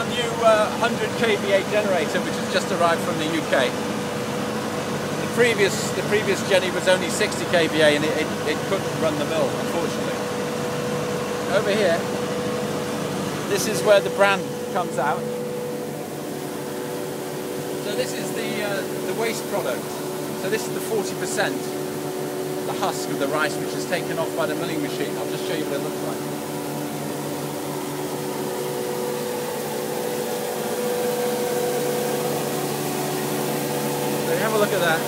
new 100 kVA generator which has just arrived from the UK. The previous Jenny was only 60 kVA and it couldn't run the mill, unfortunately. Over here, this is where the bran comes out. So this is the waste product. So this is the 40%, the husk of the rice which is taken off by the milling machine. I'll just show you what it looks like. So have a look at that.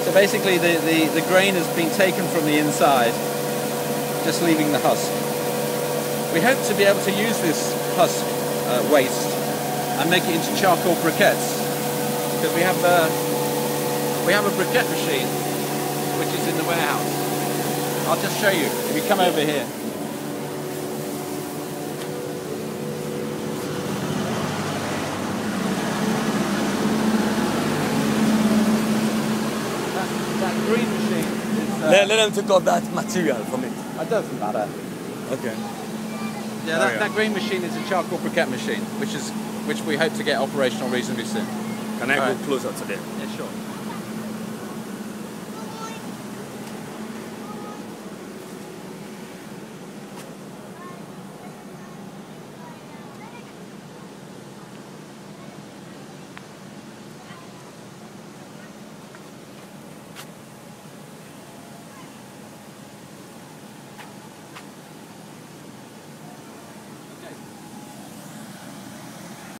So basically the grain has been taken from the inside, just leaving the husk. We hope to be able to use this husk waste and make it into charcoal briquettes, because we have a briquette machine which is in the warehouse. I'll just show you. If you come over here. That green machine is... let them take off that material from it. It doesn't matter. Okay. Yeah, that green machine is a charcoal briquette machine, which we hope to get operational reasonably soon. Can I go closer to them? Yeah.